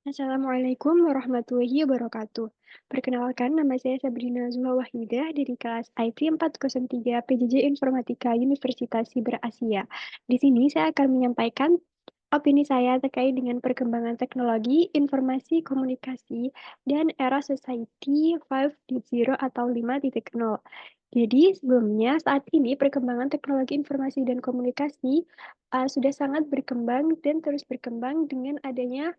Assalamualaikum warahmatullahi wabarakatuh. Perkenalkan, nama saya Sabrina Zuha Wahidah dari kelas IT 403 PJJ Informatika Universitas Siber Asia. Di sini saya akan menyampaikan opini saya terkait dengan perkembangan teknologi, informasi, komunikasi, dan era society 5.0 atau 5.0. Jadi sebelumnya saat ini perkembangan teknologi informasi dan komunikasi sudah sangat berkembang dan terus berkembang dengan adanya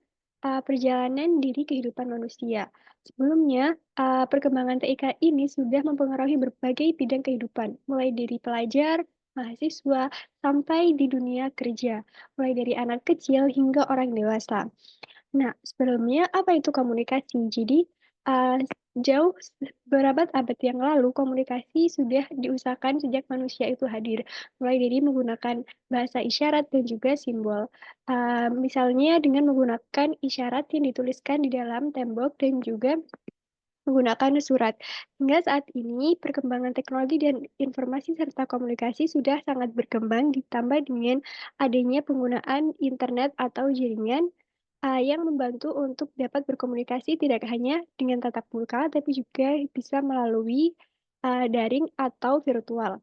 perjalanan diri kehidupan manusia. Sebelumnya, perkembangan TIK ini sudah mempengaruhi berbagai bidang kehidupan, mulai dari pelajar, mahasiswa, sampai di dunia kerja, mulai dari anak kecil hingga orang dewasa. Nah, sebelumnya apa itu komunikasi? Jadi, uh, jauh berabad-abad yang lalu, komunikasi sudah diusahakan sejak manusia itu hadir, mulai dari menggunakan bahasa isyarat dan juga simbol. Misalnya dengan menggunakan isyarat yang dituliskan di dalam tembok dan juga menggunakan surat. Hingga saat ini, perkembangan teknologi dan informasi serta komunikasi sudah sangat berkembang, ditambah dengan adanya penggunaan internet atau jaringan yang membantu untuk dapat berkomunikasi tidak hanya dengan tatap muka, tapi juga bisa melalui daring atau virtual.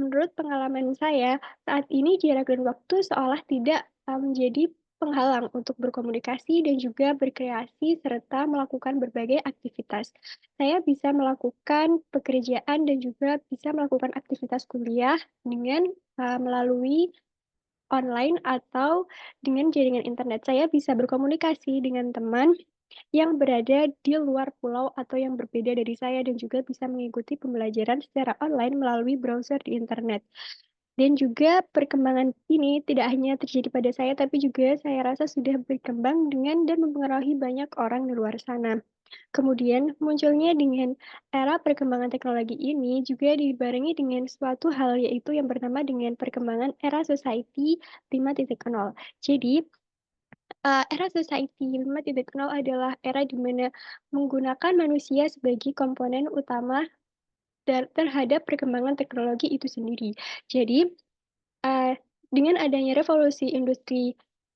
Menurut pengalaman saya, saat ini jarak dan waktu seolah tidak menjadi penghalang untuk berkomunikasi dan juga berkreasi serta melakukan berbagai aktivitas. Saya bisa melakukan pekerjaan dan juga bisa melakukan aktivitas kuliah dengan melalui online atau dengan jaringan internet. Saya bisa berkomunikasi dengan teman yang berada di luar pulau atau yang berbeda dari saya dan juga bisa mengikuti pembelajaran secara online melalui browser di internet. Dan juga perkembangan ini tidak hanya terjadi pada saya, tapi juga saya rasa sudah berkembang dengan dan mempengaruhi banyak orang di luar sana. Kemudian munculnya dengan era perkembangan teknologi ini juga dibarengi dengan suatu hal yaitu yang bernama dengan perkembangan era society 5.0. Jadi, era society 5.0 adalah era di mana menggunakan manusia sebagai komponen utama terhadap perkembangan teknologi itu sendiri. Jadi, dengan adanya revolusi industri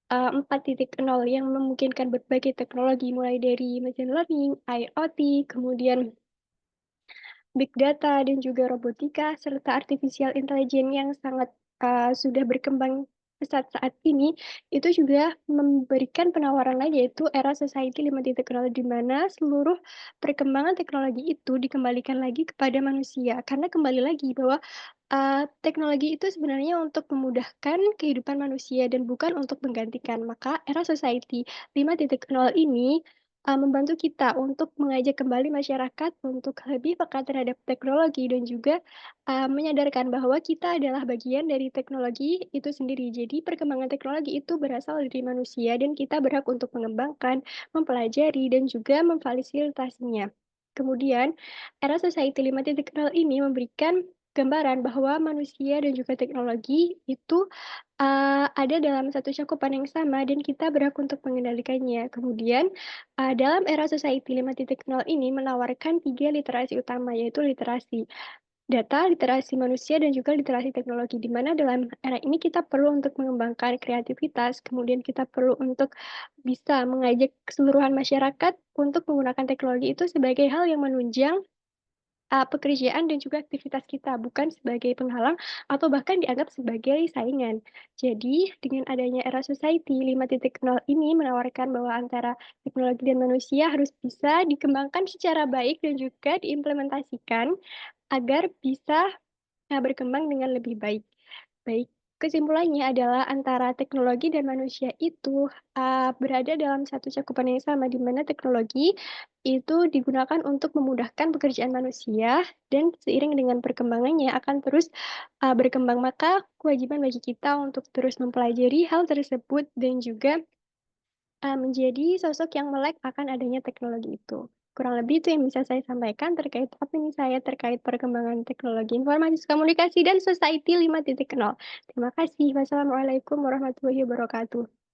4.0 yang memungkinkan berbagai teknologi mulai dari machine learning, IoT, kemudian big data dan juga robotika serta artificial intelligence yang sangat sudah berkembang pesat saat ini itu juga memberikan penawaran lain yaitu era society 5.0 di mana seluruh perkembangan teknologi itu dikembalikan lagi kepada manusia karena kembali lagi bahwa teknologi itu sebenarnya untuk memudahkan kehidupan manusia dan bukan untuk menggantikan. Maka era society 5.0 ini membantu kita untuk mengajak kembali masyarakat untuk lebih peka terhadap teknologi dan juga menyadarkan bahwa kita adalah bagian dari teknologi itu sendiri. Jadi perkembangan teknologi itu berasal dari manusia dan kita berhak untuk mengembangkan, mempelajari, dan juga memfasilitasinya. Kemudian, era Society 5.0 ini memberikan gambaran bahwa manusia dan juga teknologi itu ada dalam satu cakupan yang sama dan kita berhak untuk mengendalikannya. Kemudian, dalam era Society 5.0 ini menawarkan 3 literasi utama, yaitu literasi data, literasi manusia, dan juga literasi teknologi, di mana dalam era ini kita perlu untuk mengembangkan kreativitas, kemudian kita perlu untuk bisa mengajak keseluruhan masyarakat untuk menggunakan teknologi itu sebagai hal yang menunjang pekerjaan dan juga aktivitas kita, bukan sebagai penghalang atau bahkan dianggap sebagai saingan. Jadi, dengan adanya era society 5.0 ini menawarkan bahwa antara teknologi dan manusia harus bisa dikembangkan secara baik dan juga diimplementasikan agar bisa berkembang dengan lebih baik. Baik, kesimpulannya adalah antara teknologi dan manusia itu berada dalam satu cakupan yang sama, di mana teknologi itu digunakan untuk memudahkan pekerjaan manusia dan seiring dengan perkembangannya akan terus berkembang. Maka kewajiban bagi kita untuk terus mempelajari hal tersebut dan juga menjadi sosok yang melek akan adanya teknologi itu. Kurang lebih itu yang bisa saya sampaikan terkait opini saya terkait perkembangan teknologi informasi komunikasi dan society 5.0. Terima kasih. Wassalamualaikum warahmatullahi wabarakatuh.